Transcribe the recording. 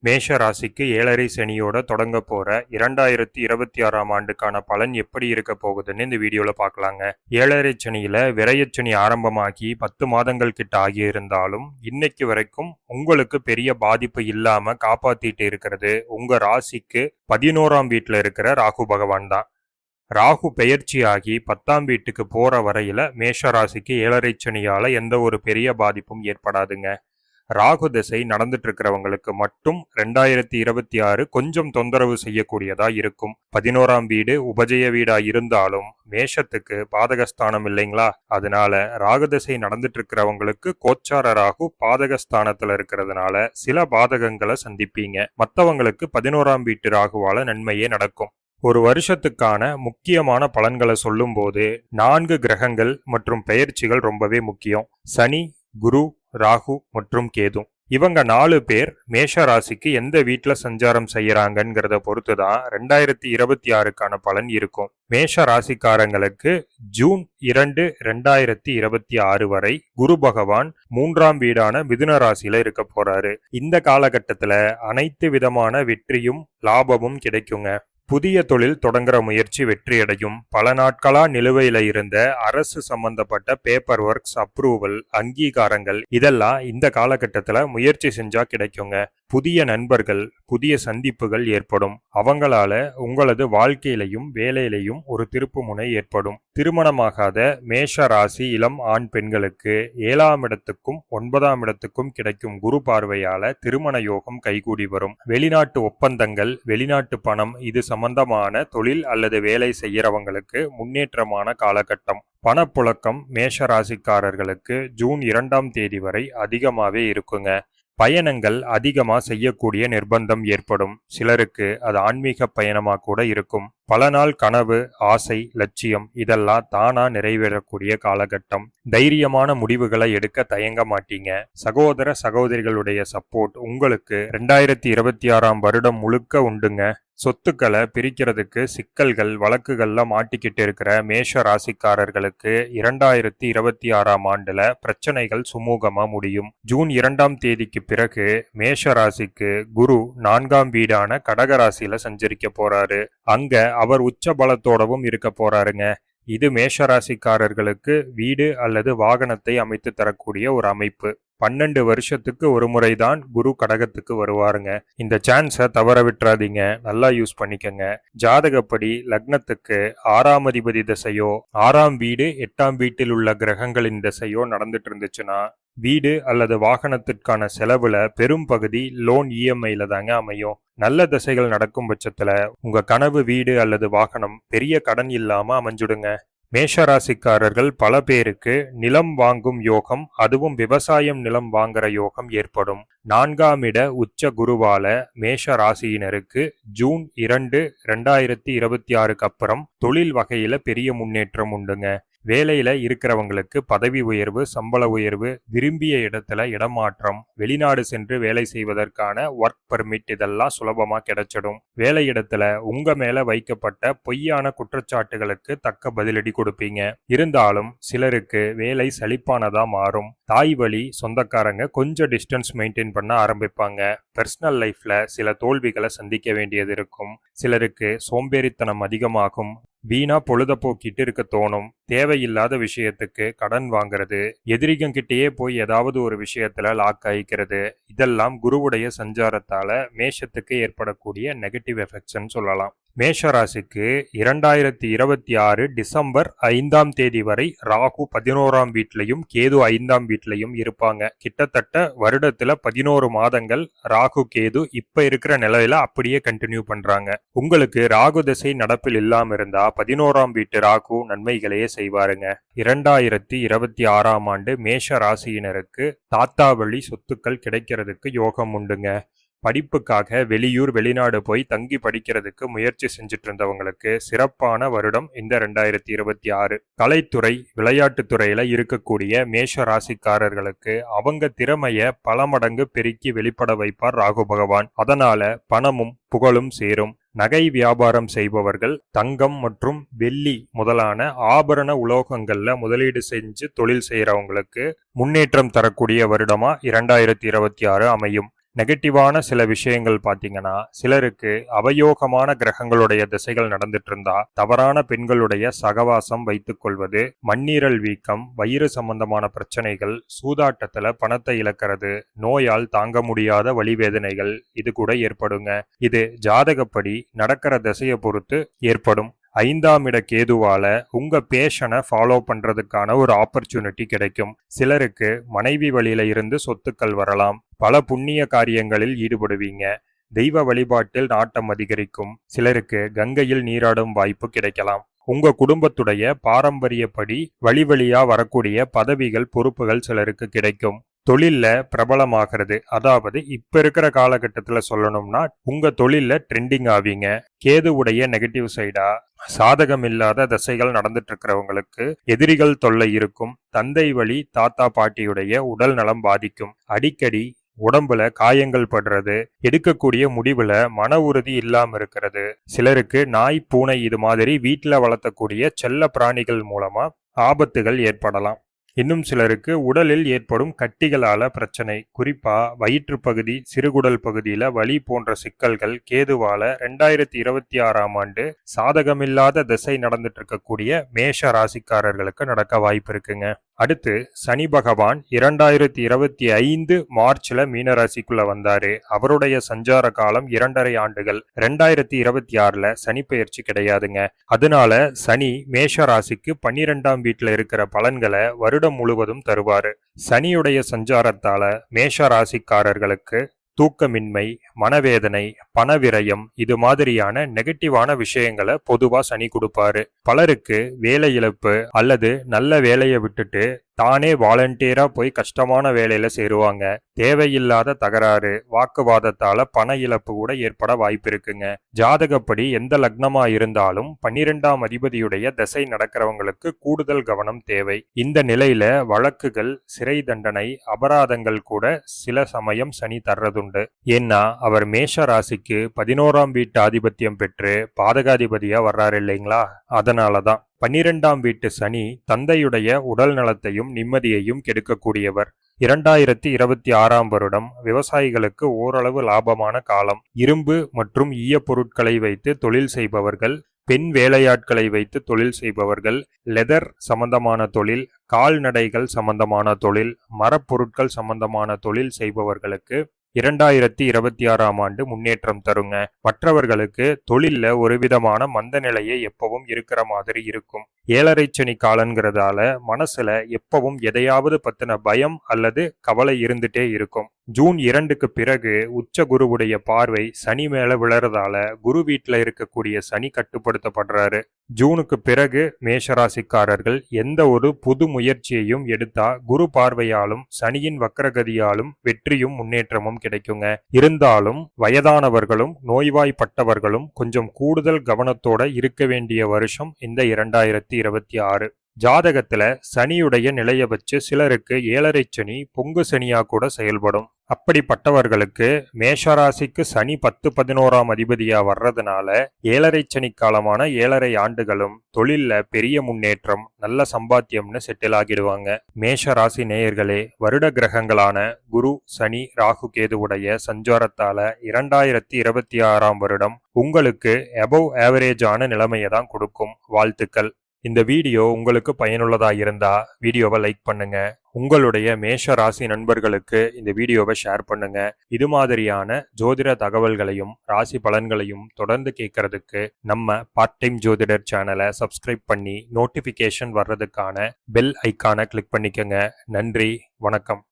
மேஷ ராசிக்கு 7.5 சனியோட தொடங்க போற 2026ஆம் ஆண்டுக்கான பலன் எப்படி இருக்க போகுதுன்னு இந்த வீடியோல பார்க்கலாங்க. 7.5 சனியில விரயச்சனி ஆரம்பமாகி 10 மாதங்கள் கிட்ட ஆகியிருந்தாலும் இன்னைக்கு வரைக்கும் உங்களுக்கு பெரிய பாதிப்பு இல்லாம காப்பாத்திட்டு இருக்கிறது உங்க ராசிக்கு 11ஆம் வீட்டுல இருக்கிற ராகு பகவான் தான். ராகு பெயர்ச்சியாகி 10ஆம் வீட்டுக்கு போற வரையில மேஷ ராசிக்கு 7.5 சனியால எந்த ஒரு பெரிய பாதிப்பும் ஏற்படாதுங்க. ராகு திசை நடந்துட்டு இருக்கிறவங்களுக்கு மட்டும் 2026 கொஞ்சம் தொந்தரவு செய்யக்கூடியதா இருக்கும். 11ஆம் வீடு உபஜய வீடா இருந்தாலும் மேஷத்துக்கு பாதகஸ்தானம் இல்லைங்களா, அதனால ராகு திசை நடந்துட்டு இருக்கிறவங்களுக்கு கோச்சார ராகு பாதகஸ்தானத்துல இருக்கிறதுனால சில பாதகங்களை சந்திப்பீங்க. மற்றவங்களுக்கு 11ஆம் வீட்டு ராகுவால நன்மையே நடக்கும். ஒரு வருஷத்துக்கான முக்கியமான பலன்களை சொல்லும் போது 4 கிரகங்கள் மற்றும் பெயர்ச்சிகள் ரொம்பவே முக்கியம். சனி, குரு, ராகு மற்றும் கேது. இவங்க 4 பேர் மேஷ ராசிக்கு எந்த வீட்டுல சஞ்சாரம் செய்யறாங்கிறத பொறுத்துதான் 2026க்கான பலன் இருக்கும். மேஷ ராசிக்காரங்களுக்கு ஜூன் 2, 2026 வரை குரு பகவான் 3ஆம் வீடான மிதுன ராசியில இருக்க போறாரு. இந்த காலகட்டத்துல அனைத்து விதமான வெற்றியும் லாபமும் கிடைக்குங்க. புதிய தொழில் தொடங்குற முயற்சி வெற்றியடையும். பல நாட்களா நிலுவையில இருந்த அரசு சம்பந்தப்பட்ட பேப்பர் ஒர்க்ஸ், அப்ரூவல், அங்கீகாரங்கள் இதெல்லாம் இந்த காலகட்டத்துல முயற்சி செஞ்சா கிடைக்குங்க. புதிய நண்பர்கள், புதிய சந்திப்புகள் ஏற்படும். அவங்களால உங்களது வாழ்க்கையிலையும் வேலையிலையும் ஒரு திருப்பு முனை ஏற்படும். திருமணமாகாத மேஷ ராசி இளம் ஆண் பெண்களுக்கு 7ஆம் இடத்துக்கும் 9ஆம் இடத்துக்கும் கிடைக்கும் குரு பார்வையால திருமண யோகம் கைகூடி வரும். வெளிநாட்டு ஒப்பந்தங்கள், வெளிநாட்டு பணம் இது சம்பந்தமான தொழில் அல்லது வேலை செய்யறவங்களுக்கு முன்னேற்றமான காலகட்டம். பணப்புழக்கம் மேஷ ராசிக்காரர்களுக்கு ஜூன் 2ஆம் தேதி வரை அதிகமாவே இருக்குங்க. பயணங்கள் அதிகமா செய்யக்கூடிய நிர்பந்தம் ஏற்படும். சிலருக்கு அது ஆன்மீக பயணமா கூட இருக்கும். பல நாள் கனவு, ஆசை, லட்சியம் இதெல்லாம் தானா நிறைவேறக்கூடிய காலகட்டம். தைரியமான முடிவுகளை எடுக்க தயங்க மாட்டீங்க. சகோதர சகோதரிகளுடைய சப்போர்ட் உங்களுக்கு 2026ஆம் வருடம் முழுக்க உண்டுங்க. சொத்துக்களை பிரிக்கிறதுக்கு சிக்கல்கள், வழக்குகள்ல மாட்டிக்கிட்டு இருக்கிற மேஷ ராசிக்காரர்களுக்கு 2026ஆம் ஆண்டுல பிரச்சனைகள் சுமூகமா முடியும். ஜூன் 2ஆம் தேதிக்கு பிறகு மேஷ ராசிக்கு குரு 4ஆம் வீடான கடக ராசியில சஞ்சரிக்க போறாரு. அங்க அவர் உச்ச பலத்தோடவும் இருக்க போறாருங்க. இது மேஷ ராசிக்காரர்களுக்கு வீடு அல்லது வாகனத்தை அமைத்து தரக்கூடிய ஒரு அமைப்பு. 12 வருஷத்துக்கு ஒரு முறைதான் குரு கடகத்துக்கு வருவாருங்க. இந்த சான்ஸை தவற விட்டுறாதீங்க, நல்லா யூஸ் பண்ணிக்கங்க. ஜாதகப்படி லக்னத்துக்கு 6ஆம் அதிபதி திசையோ 6ஆம் வீடு 8ஆம் வீட்டில் உள்ள கிரகங்களின் திசையோ நடந்துட்டு இருந்துச்சுன்னா வீடு அல்லது வாகனத்திற்கான செலவுல பெரும் பகுதி லோன் இஎம்ஐல தாங்க அமையும். நல்ல திசைகள் நடக்கும் பட்சத்துல உங்க கனவு வீடு அல்லது வாகனம் பெரிய கடன் இல்லாம அமைஞ்சுடுங்க. மேஷராசிக்காரர்கள் பல பேருக்கு நிலம் வாங்கும் யோகம், அதுவும் விவசாயம் நிலம் வாங்குற யோகம் ஏற்படும். 4ஆம் இட உச்ச குருவால மேஷ ராசியினருக்கு ஜூன் 2, 2026க்கு அப்புறம் தொழில் வகையில பெரிய முன்னேற்றம் உண்டுங்க. வேலையில இருக்கிறவங்களுக்கு பதவி உயர்வு, சம்பள உயர்வு, விரும்பிய இடத்துல இடமாற்றம், வெளிநாடு சென்று வேலை செய்வதற்கான ஒர்க் பர்மிட் இதெல்லாம் சுலபமா கிடைச்சிடும். வேலை இடத்துல உங்க மேல வைக்கப்பட்ட பொய்யான குற்றச்சாட்டுகளுக்கு தக்க பதிலடி கொடுப்பீங்க. இருந்தாலும் சிலருக்கு வேலை சலிப்பானதா மாறும். தாய் வழி சொந்தக்காரங்க கொஞ்சம் டிஸ்டன்ஸ் மெயின்டைன் பண்ண ஆரம்பிப்பாங்க. பர்சனல் லைஃப்ல சில தோல்விகளை சந்திக்க வேண்டியது இருக்கும். சிலருக்கு சோம்பேறித்தனம் அதிகமாகும். வீணா பொழுத போக்கிட்டு இருக்க தோணும். தேவையில்லாத விஷயத்துக்கு கடன் வாங்குறது, எதிரிகங்கிட்டயே போய் ஏதாவது ஒரு விஷயத்துல லாக் ஆயிக்கிறது இதெல்லாம் குருவுடைய சஞ்சாரத்தால மேஷத்துக்கு ஏற்படக்கூடிய நெகட்டிவ் எஃபெக்ட்ஸ்ன்னு சொல்லலாம். மேஷ ராசிக்கு 2026 டிசம்பர் 5ஆம் தேதி வரை ராகு 11ஆம் வீட்லையும் கேது 5ஆம் வீட்லையும் இருப்பாங்க. கிட்டத்தட்ட வருடத்துல 11 மாதங்கள் ராகு கேது இப்ப இருக்கிற நிலையில அப்படியே கண்டினியூ பண்றாங்க. உங்களுக்கு ராகு திசை நடப்பில் இல்லாம இருந்தா 11ஆம் வீட்டு ராகு நன்மைகளையே செய்வாருங்க. 2026ஆம் ஆண்டு மேஷ ராசியினருக்கு தாத்தா வழி சொத்துக்கள் கிடைக்கிறதுக்கு யோகம் உண்டுங்க. படிப்புக்காக வெளியூர் வெளிநாடு போய் தங்கி படிக்கிறதுக்கு முயற்சி செஞ்சுட்டு இருந்தவங்களுக்கு சிறப்பான வருடம் இந்த 2026. கலைத்துறை, விளையாட்டு துறையில இருக்கக்கூடிய மேஷ ராசிக்காரர்களுக்கு அவங்க திறமைய பல மடங்கு பெருக்கி வெளிப்பட வைப்பார் ராகு பகவான். அதனால பணமும் புகழும் சேரும். நகை வியாபாரம் செய்பவர்கள் தங்கம் மற்றும் வெள்ளி முதலான ஆபரண உலோகங்கள்ல முதலீடு செஞ்சு தொழில் செய்யறவங்களுக்கு முன்னேற்றம் தரக்கூடிய வருடமா 2026 அமையும். நெகட்டிவான சில விஷயங்கள் பாத்தீங்கன்னா, சிலருக்கு அவயோகமான கிரகங்களுடைய திசைகள் நடந்துட்டு இருந்தா தவறான பெண்களுடைய சகவாசம் வைத்துக் கொள்வது, மண்ணீரல் வீக்கம், வயிறு சம்பந்தமான பிரச்சனைகள், சூதாட்டத்துல பணத்தை இழக்கிறது, நோயால் தாங்க முடியாத வலிவேதனைகள் இது கூட ஏற்படுங்க. இது ஜாதகப்படி நடக்கிற திசையை பொறுத்து ஏற்படும். 5ஆம் இட கேதுவால உங்க பேஷனை ஃபாலோ பண்றதுக்கான ஒரு ஆப்பர்ச்சுனிட்டி கிடைக்கும். சிலருக்கு மனைவி வழியில இருந்து சொத்துக்கள் வரலாம். பல புண்ணிய காரியங்களில் ஈடுபடுவீங்க. தெய்வ வழிபாட்டில் நாட்டம் அதிகரிக்கும். சிலருக்கு கங்கையில் நீராடும் வாய்ப்பு கிடைக்கலாம். உங்க குடும்பத்துடைய பாரம்பரியப்படி வழி வழியா வரக்கூடிய பதவிகள், பொறுப்புகள் சிலருக்கு கிடைக்கும். தொழில்ல பிரபலமாகிறது, அதாவது இப்ப இருக்கிற காலகட்டத்துல சொல்லணும்னா உங்க தொழில்ல ட்ரெண்டிங் ஆவீங்க. கேதுவுடைய நெகட்டிவ் சைடா சாதகம் இல்லாத தசைகள் நடந்துட்டு இருக்கிறவங்களுக்கு எதிரிகள் தொல்லை இருக்கும். தந்தை வழி தாத்தா பாட்டியுடைய உடல் நலம் பாதிக்கும். அடிக்கடி உடம்புல காயங்கள் படுறது, எடுக்கக்கூடிய முடிவுல மன உறுதி இல்லாம இருக்கிறது. சிலருக்கு நாய், பூனை இது மாதிரி வீட்டுல வளர்த்தக்கூடிய செல்ல பிராணிகள் மூலமா ஆபத்துகள் ஏற்படலாம். இன்னும் சிலருக்கு உடலில் ஏற்படும் கட்டிகளால பிரச்சனை, குறிப்பா வயிற்று பகுதி, சிறுகுடல் பகுதியில வலி போன்ற சிக்கல்கள் கேதுவால 2026ஆம் ஆண்டு சாதகமில்லாத திசை நடந்துட்டு இருக்கக்கூடிய மேஷ ராசிக்காரர்களுக்கு நடக்க வாய்ப்பு இருக்குங்க. அடுத்து சனி பகவான் 2025 மார்ச்ல மீனராசிக்குள்ள வந்தாரு. அவருடைய சஞ்சார காலம் 2.5 ஆண்டுகள். 2026ல சனி பெயர்ச்சி கிடையாதுங்க. அதனால சனி மேஷ ராசிக்கு 12ஆம் வீட்டுல இருக்கிற பலன்களை வருடம் முழுவதும் தருவாரு. சனியுடைய சஞ்சாரத்தால மேஷ ராசிக்காரர்களுக்கு தூக்கமின்மை, மனவேதனை, பணவிரயம் இது மாதிரியான நெகட்டிவான விஷயங்களை பொதுவா சனி கொடுப்பாரு. பலருக்கு வேலை இழப்பு அல்லது நல்ல வேலையை விட்டுட்டு தானே வாலண்டியரா போய் கஷ்டமான வேலையில சேருவாங்க. தேவையில்லாத தகராறு, வாக்குவாதத்தால பண இழப்பு கூட ஏற்பட வாய்ப்பு இருக்குங்க. ஜாதகப்படி எந்த லக்னமா இருந்தாலும் 12ஆம் அதிபதியுடைய திசை நடக்கிறவங்களுக்கு கூடுதல் கவனம் தேவை. இந்த நிலையில வழக்குகள், சிறை தண்டனை, அபராதங்கள் கூட சில சமயம் சனி தர்றதுண்டு. ஏன்னா அவர் மேஷ ராசிக்கு 11ஆம் வீட்டு ஆதிபத்தியம் பெற்று பாதகாதிபதியா வர்றாரு இல்லைங்களா? அதனாலதான் 12ஆம் வீட்டு சனி தந்தையுடைய உடல் நலத்தையும் நிம்மதியையும் கெடுக்கக்கூடியவர். 2026ஆம் வருடம் விவசாயிகளுக்கு ஓரளவு லாபமான காலம். இரும்பு மற்றும் ஈய பொருட்களை வைத்து தொழில் செய்பவர்கள், பெண் வேலையாட்களை வைத்து தொழில் செய்பவர்கள், லெதர் சம்பந்தமான தொழில், கால்நடைகள் சம்பந்தமான தொழில், மரப்பொருட்கள் சம்பந்தமான தொழில் செய்பவர்களுக்கு 2026ஆம் ஆண்டு முன்னேற்றம் தருங்க. மற்றவர்களுக்கு தொழில்ல ஒரு விதமான மந்த நிலையே எப்பவும் இருக்கிற மாதிரி இருக்கும். 7.5 சனி காலங்கிறதால மனசுல எப்பவும் எதையாவது பத்தின பயம் அல்லது கவலை இருந்துட்டே இருக்கும். ஜூன் 2க்கு பிறகு உச்ச குருவுடைய பார்வை சனி மேல விழறதால குரு வீட்டுல இருக்கக்கூடிய சனி கட்டுப்படுத்தப்படுறாரு. ஜூனுக்கு பிறகு மேஷராசிக்காரர்கள் எந்த ஒரு புது முயற்சியையும் எடுத்தா குரு பார்வையாலும் சனியின் வக்கரகதியாலும் வெற்றியும் முன்னேற்றமும் கிடைக்குங்க. இருந்தாலும் வயதானவர்களும் நோய்வாய்ப்பட்டவர்களும் கொஞ்சம் கூடுதல் கவனத்தோட இருக்க வேண்டிய வருஷம் இந்த 2026. ஜாதகத்துல சனியுடைய நிலைய வச்சு சிலருக்கு 7.5 சனி பொங்கு சனியா கூட செயல்படும். அப்படிப்பட்டவர்களுக்கு மேஷராசிக்கு சனி 10-11ஆம் அதிபதியா வர்றதுனால 7.5 சனி காலமான 7.5 ஆண்டுகளும் தொழில்ல பெரிய முன்னேற்றம், நல்ல சம்பாத்தியம்னு செட்டில் ஆகிடுவாங்க. மேஷ ராசி நேயர்களே, வருட கிரகங்களான குரு, சனி, ராகு, கேதுவுடைய சஞ்சாரத்தால 2026ஆம் வருடம் உங்களுக்கு அபவ் ஆவரேஜான நிலைமையை தான் கொடுக்கும். வாழ்த்துக்கள். இந்த வீடியோ உங்களுக்கு பயனுள்ளதா இருந்தா வீடியோவை லைக் பண்ணுங்க. உங்களுடைய மேஷ ராசி நண்பர்களுக்கு இந்த வீடியோவை ஷேர் பண்ணுங்க. இது மாதிரியான ஜோதிட தகவல்களையும் ராசி பலன்களையும் தொடர்ந்து கேட்கறதுக்கு நம்ம பார்ட் டைம் ஜோதிடர் சேனலை சப்ஸ்கிரைப் பண்ணி நோட்டிபிகேஷன் வர்றதுக்கான பெல் ஐக்கானை கிளிக் பண்ணிக்கங்க. நன்றி, வணக்கம்.